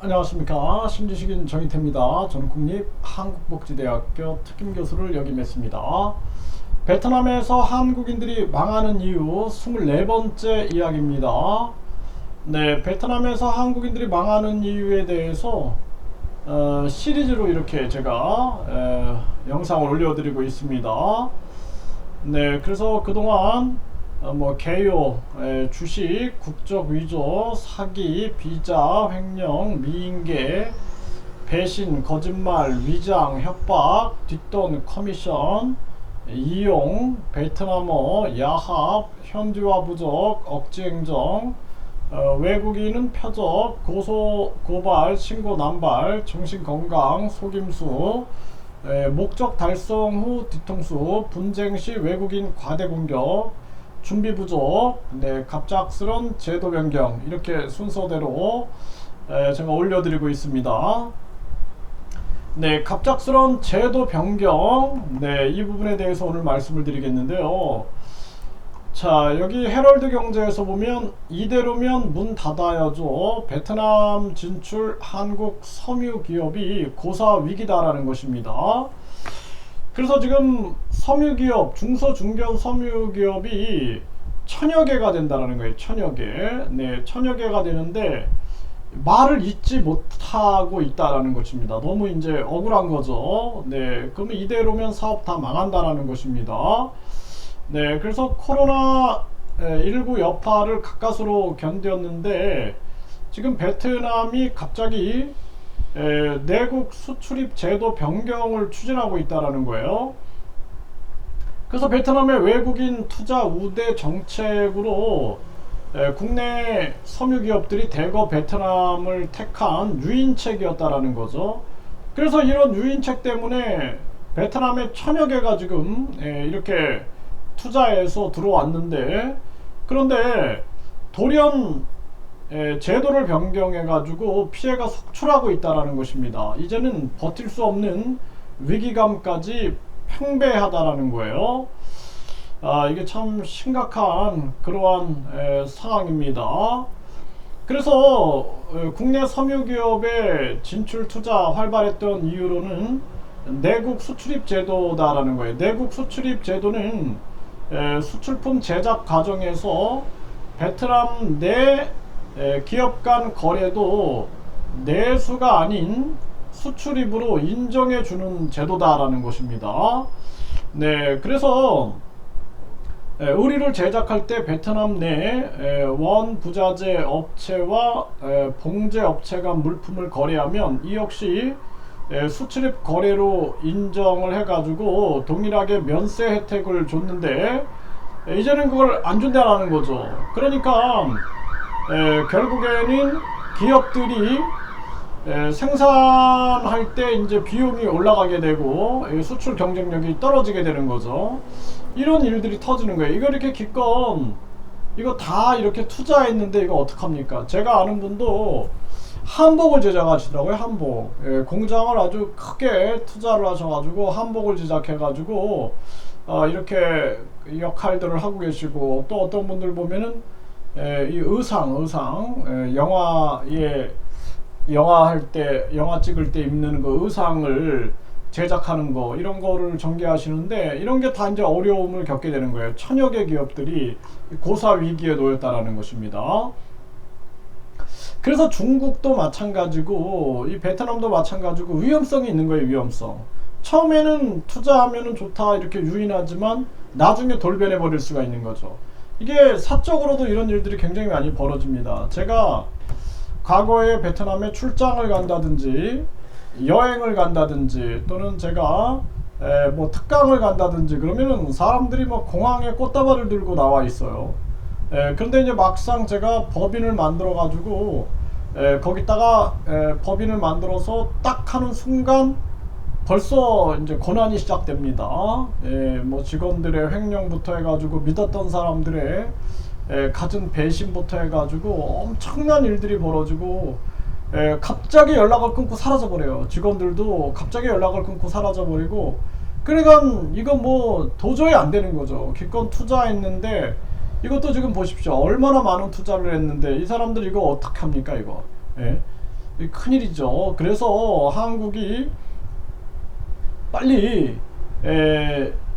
안녕하십니까. 신지식인 정희태입니다. 저는 국립한국복지대학교 특임교수를 역임했습니다. 베트남에서 한국인들이 망하는 이유 24번째 이야기입니다. 네, 베트남에서 한국인들이 망하는 이유에 대해서 시리즈로 이렇게 제가 영상을 올려드리고 있습니다. 네, 그래서 그동안 개요, 주식, 국적 위조, 사기, 비자, 횡령, 미인계, 배신, 거짓말, 위장, 협박, 뒷돈, 커미션, 이용, 베트남어, 야합, 현지화 부족, 억지행정, 외국인은 표적, 고소, 고발, 신고 남발, 정신건강, 속임수, 목적 달성 후 뒤통수, 분쟁 시 외국인 과대 공격, 준비 부족, 네, 갑작스런 제도 변경, 이렇게 순서대로 제가 올려드리고 있습니다. 네, 갑작스런 제도 변경, 네, 이 부분에 대해서 오늘 말씀을 드리겠는데요. 자, 여기 헤럴드 경제에서 보면 이대로면 문 닫아야죠. 베트남 진출 한국 섬유 기업이 고사 위기다라는 것입니다. 그래서 지금 섬유기업, 중소중견 섬유기업이 천여 개가 된다는 거예요. 천여 개. 네, 천여 개가 되는데 말을 잇지 못하고 있다라는 것입니다. 너무 이제 억울한 거죠. 네, 그러면 이대로면 사업 다 망한다라는 것입니다. 네, 그래서 코로나19 여파를 가까스로 견뎠는데 지금 베트남이 갑자기 내국 수출입 제도 변경을 추진하고 있다라는 거예요. 그래서 베트남의 외국인 투자 우대 정책으로 국내 섬유 기업들이 대거 베트남을 택한 유인책이었다라는 거죠. 그래서 이런 유인책 때문에 베트남에 천여 개가 지금 이렇게 투자해서 들어왔는데, 그런데 돌연 제도를 변경해 가지고 피해가 속출하고 있다라는 것입니다. 이제는 버틸 수 없는 위기감까지 팽배하다라는 거예요. 이게 참 심각한 그러한 상황입니다. 그래서 국내 섬유기업의 진출 투자 활발했던 이유로는 내국 수출입 제도다라는 거예요. 내국 수출입 제도는 수출품 제작 과정에서 베트남 내 기업 간 거래도 내수가 아닌 수출입으로 인정해 주는 제도다라는 것입니다. 네, 그래서 의류를 제작할 때 베트남 내 원부자재 업체와 봉제 업체 간 물품을 거래하면 이 역시 수출입 거래로 인정을 해가지고 동일하게 면세 혜택을 줬는데 이제는 그걸 안 준다라는 거죠. 그러니까 결국에는 기업들이 생산할 때 이제 비용이 올라가게 되고 수출 경쟁력이 떨어지게 되는 거죠. 이런 일들이 터지는 거예요. 이거 이렇게 기껏 이거 다 이렇게 투자했는데 이거 어떡합니까? 제가 아는 분도 한복을 제작하시더라고요. 한복. 공장을 아주 크게 투자를 하셔가지고 한복을 제작해가지고 이렇게 역할들을 하고 계시고, 또 어떤 분들 보면은 이 의상 영화 찍을 때 입는 그 의상을 제작하는 거, 이런 거를 전개하시는데 이런 게 다 이제 어려움을 겪게 되는 거예요. 천여 개 기업들이 고사 위기에 놓였다라는 것입니다. 그래서 중국도 마찬가지고 이 베트남도 마찬가지고 위험성이 있는 거예요. 위험성. 처음에는 투자하면은 좋다 이렇게 유인하지만 나중에 돌변해 버릴 수가 있는 거죠. 이게 사적으로도 이런 일들이 굉장히 많이 벌어집니다. 제가 과거에 베트남에 출장을 간다든지 여행을 간다든지 또는 제가 특강을 간다든지 그러면은 사람들이 뭐 공항에 꽃다발을 들고 나와 있어요. 그런데 이제 막상 제가 법인을 만들어 가지고 거기다가 법인을 만들어서 딱 하는 순간 벌써 이제 고난이 시작됩니다. 뭐 직원들의 횡령부터 해가지고 믿었던 사람들의 갖은 배신부터 해가지고 엄청난 일들이 벌어지고 갑자기 연락을 끊고 사라져버려요. 직원들도 갑자기 연락을 끊고 사라져버리고, 그러니까 이건 뭐 도저히 안 되는 거죠. 기껏 투자했는데 이것도 지금 보십시오. 얼마나 많은 투자를 했는데 이 사람들 이거 어떻게 합니까 이거. 큰일이죠. 그래서 한국이 빨리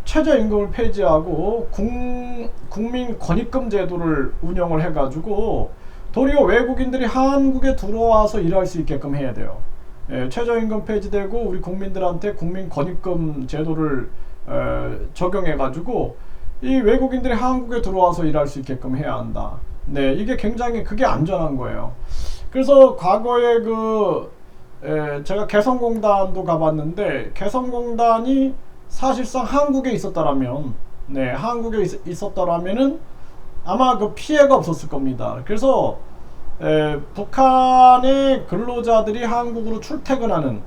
최저임금을 폐지하고 국민 권익금 제도를 운영을 해가지고 도리어 외국인들이 한국에 들어와서 일할 수 있게끔 해야 돼요. 최저임금 폐지되고 우리 국민들한테 국민 권익금 제도를 적용해가지고 이 외국인들이 한국에 들어와서 일할 수 있게끔 해야 한다. 네, 이게 굉장히 그게 안전한 거예요. 그래서 과거에 제가 개성공단도 가봤는데 개성공단이 사실상 한국에 있었더라면 네, 한국에 있었더라면은 아마 그 피해가 없었을 겁니다. 그래서 북한의 근로자들이 한국으로 출퇴근하는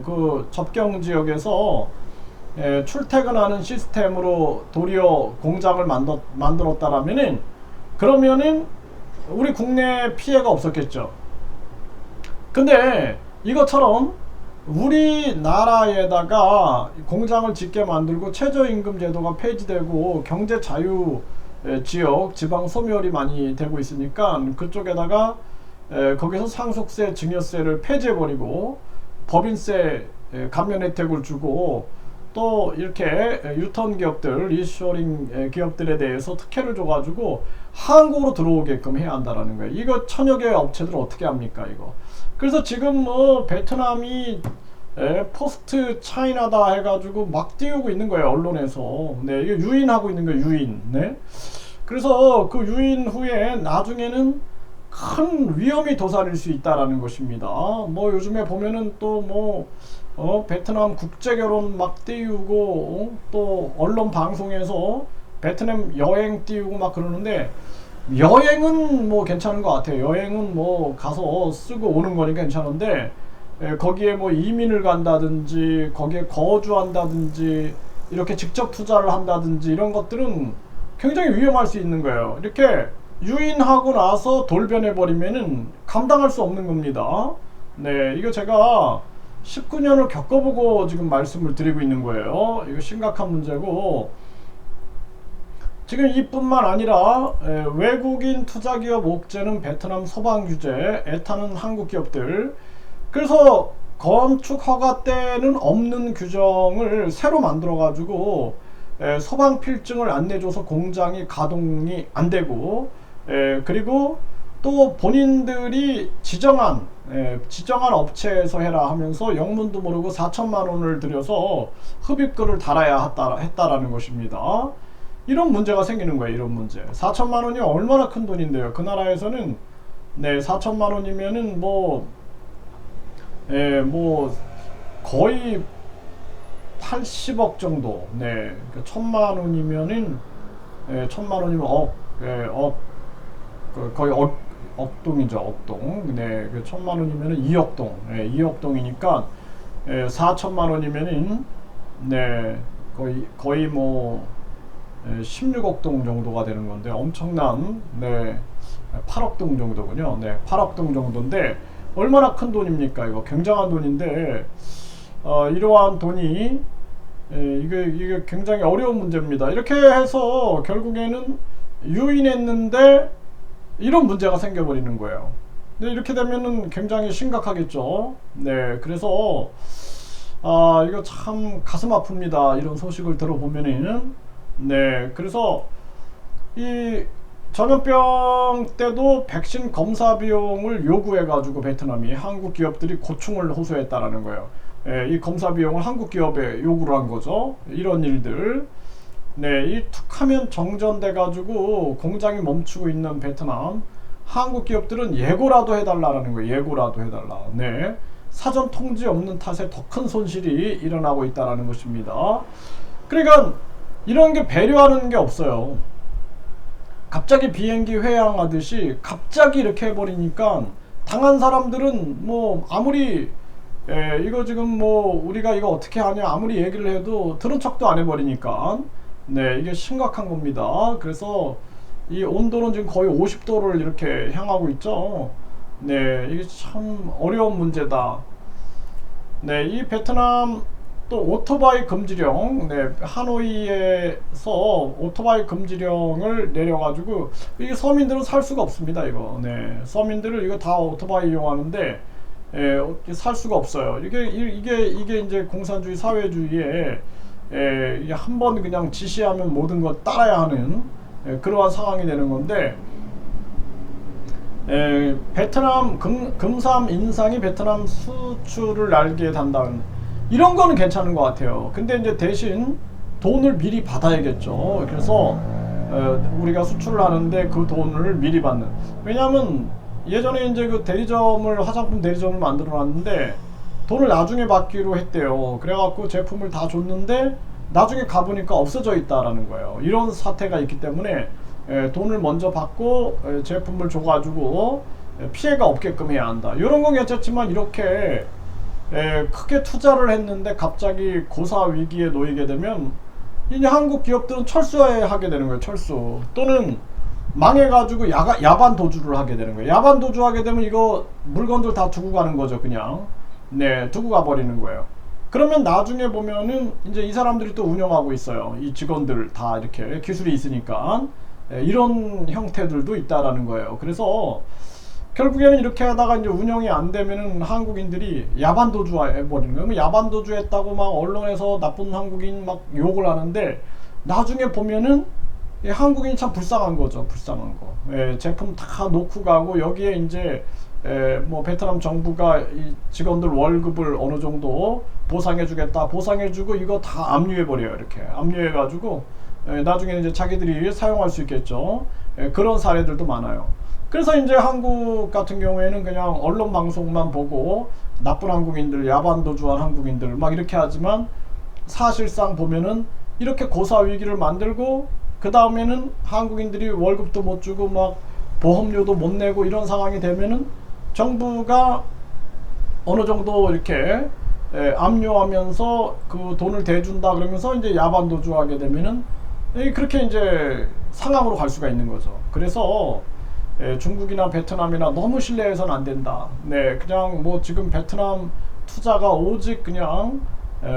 그 접경 지역에서 출퇴근하는 시스템으로 도리어 공장을 만들었다라면은 그러면은 우리 국내 피해가 없었겠죠. 근데 이것처럼 우리나라에다가 공장을 짓게 만들고 최저임금 제도가 폐지되고 경제 자유 지역 지방 소멸이 많이 되고 있으니까 그쪽에다가 거기서 상속세 증여세를 폐지해버리고 법인세 감면 혜택을 주고 또 이렇게 유턴 기업들 리쇼링 기업들에 대해서 특혜를 줘가지고 한국으로 들어오게끔 해야 한다라는 거예요. 이거 천여 개의 업체들 어떻게 합니까 이거. 그래서 지금 뭐 베트남이 포스트 차이나다 해가지고 막 띄우고 있는 거예요 언론에서. 네, 이게 유인하고 있는 거예요 유인. 네. 그래서 그 유인 후에 나중에는 큰 위험이 도사릴 수 있다라는 것입니다. 뭐 요즘에 보면은 또 뭐 베트남 국제결혼 막 띄우고 또 언론 방송에서 베트남 여행 띄우고 막 그러는데 여행은 뭐 괜찮은 것 같아요. 여행은 뭐 가서 쓰고 오는 거니까 괜찮은데 거기에 뭐 이민을 간다든지 거기에 거주한다든지 이렇게 직접 투자를 한다든지 이런 것들은 굉장히 위험할 수 있는 거예요. 이렇게 유인하고 나서 돌변해 버리면은 감당할 수 없는 겁니다. 네, 이거 제가 19년을 겪어보고 지금 말씀을 드리고 있는 거예요. 이거 심각한 문제고 지금 이뿐만 아니라 외국인 투자기업 옥죄는 베트남 서방 규제 애타는 한국 기업들. 그래서 건축 허가 때는 없는 규정을 새로 만들어 가지고 서방 필증을 안 내줘서 공장이 가동이 안 되고 그리고 또 본인들이 지정한 업체에서 해라 하면서 영문도 모르고 4천만 원을 들여서 흡입글을 달아야 했다라는 것입니다. 이런 문제가 생기는 거예요. 이런 문제. 4천만 원이 얼마나 큰 돈인데요. 그 나라에서는 4천만 원이면은 뭐 거의 80억 정도. 네. 그러니까 1,000만 원이면은 1,000만 원이면 거의 억동이죠. 억동. 네. 1,000만 원이면은 2억 동. 2억 동이니까 4천만 원이면은 네. 거의 뭐 16억 동 정도가 되는 건데 엄청난 8억 동 정도군요. 네, 8억 동 정도인데 얼마나 큰 돈입니까? 이거 굉장한 돈인데 이러한 돈이 이게 굉장히 어려운 문제입니다. 이렇게 해서 결국에는 유인했는데 이런 문제가 생겨버리는 거예요. 근데 이렇게 되면은 굉장히 심각하겠죠. 네, 그래서 이거 참 가슴 아픕니다. 이런 소식을 들어보면은. 네, 그래서 이 전염병 때도 백신 검사 비용을 요구해가지고 베트남이 한국 기업들이 고충을 호소했다라는 거예요. 이 검사 비용을 한국 기업에 요구를 한 거죠. 이런 일들. 네, 이 툭하면 정전돼가지고 공장이 멈추고 있는 베트남. 한국 기업들은 예고라도 해달라는 거예요. 예고라도 해달라. 네, 사전 통지 없는 탓에 더 큰 손실이 일어나고 있다라는 것입니다. 그러니까 이런 게 배려하는 게 없어요. 갑자기 비행기 회항하듯이 갑자기 이렇게 해버리니까 당한 사람들은 뭐 아무리 이거 지금 뭐 우리가 이거 어떻게 하냐 아무리 얘기를 해도 들은 척도 안 해버리니까 네, 이게 심각한 겁니다. 그래서 이 온도는 지금 거의 50도를 이렇게 향하고 있죠. 네, 이게 참 어려운 문제다. 네, 이 베트남 또 오토바이 금지령, 하노이에서 오토바이 금지령을 내려가지고 이게 서민들은 살 수가 없습니다. 이거 서민들을 이거 다 오토바이 이용하는데 살 수가 없어요. 이게 이제 공산주의 사회주의에 한번 그냥 지시하면 모든 걸 따라야 하는 그러한 상황이 되는 건데, 베트남 금삼 인상이 베트남 수출을 날개 단다는 이런 거는 괜찮은 것 같아요. 근데 이제 대신 돈을 미리 받아야겠죠. 그래서 우리가 수출을 하는데 그 돈을 미리 받는. 왜냐하면 예전에 이제 그 대리점을 화장품 대리점을 만들어 놨는데 돈을 나중에 받기로 했대요. 그래갖고 제품을 다 줬는데 나중에 가보니까 없어져 있다라는 거예요. 이런 사태가 있기 때문에 돈을 먼저 받고 제품을 줘가지고 피해가 없게끔 해야 한다. 이런 건 괜찮지만 이렇게 크게 투자를 했는데 갑자기 고사 위기에 놓이게 되면 이제 한국 기업들은 철수하게 되는 거예요. 철수. 또는 망해가지고 야반 도주를 하게 되는 거예요. 야반 도주하게 되면 이거 물건들 다 두고 가는 거죠. 그냥 두고 가버리는 거예요. 그러면 나중에 보면은 이제 이 사람들이 또 운영하고 있어요. 이 직원들 다 이렇게 기술이 있으니까 이런 형태들도 있다라는 거예요. 그래서 결국에는 이렇게 하다가 이제 운영이 안 되면은 한국인들이 야반도주 해버리는 거예요. 야반도주했다고 막 언론에서 나쁜 한국인 막 욕을 하는데 나중에 보면은 한국인이 참 불쌍한 거죠. 불쌍한 거. 제품 다 놓고 가고 여기에 이제 뭐 베트남 정부가 이 직원들 월급을 어느 정도 보상해주겠다. 보상해주고 이거 다 압류해버려요. 이렇게 압류해가지고 나중에 이제 자기들이 사용할 수 있겠죠. 그런 사례들도 많아요. 그래서 이제 한국 같은 경우에는 그냥 언론 방송만 보고 나쁜 한국인들, 야반도주한 한국인들 막 이렇게 하지만 사실상 보면은 이렇게 고사 위기를 만들고 그 다음에는 한국인들이 월급도 못 주고 막 보험료도 못 내고 이런 상황이 되면은 정부가 어느 정도 이렇게 압류하면서 그 돈을 대준다 그러면서 이제 야반도주하게 되면은 그렇게 이제 상황으로 갈 수가 있는 거죠. 그래서 중국이나 베트남이나 너무 신뢰해서는 안 된다. 그냥 뭐 지금 베트남 투자가 오직 그냥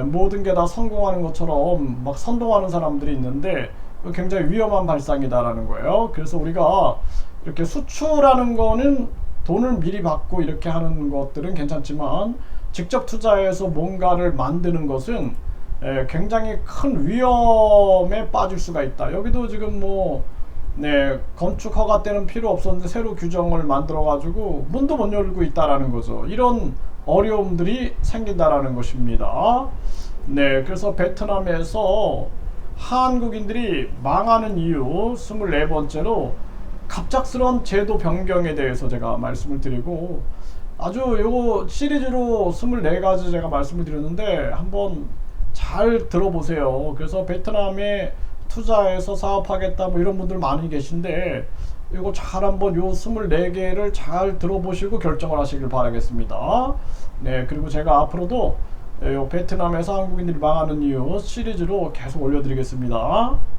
모든 게 다 성공하는 것처럼 막 선동하는 사람들이 있는데 굉장히 위험한 발상이다라는 거예요. 그래서 우리가 이렇게 수출하는 거는 돈을 미리 받고 이렇게 하는 것들은 괜찮지만 직접 투자해서 뭔가를 만드는 것은 굉장히 큰 위험에 빠질 수가 있다. 여기도 지금 뭐 건축 허가 때는 필요 없었는데 새로 규정을 만들어 가지고 문도 못 열고 있다라는 거죠. 이런 어려움들이 생긴다라는 것입니다. 그래서 베트남에서 한국인들이 망하는 이유 24번째로 갑작스러운 제도 변경에 대해서 제가 말씀을 드리고, 아주 요거 시리즈로 24가지 제가 말씀을 드렸는데 한번 잘 들어보세요. 그래서 베트남에 투자해서 사업하겠다 뭐 이런 분들 많이 계신데 이거 잘 한번 요 24개를 잘 들어보시고 결정을 하시길 바라겠습니다. 그리고 제가 앞으로도 요 베트남에서 한국인들이 망하는 이유 시리즈로 계속 올려드리겠습니다.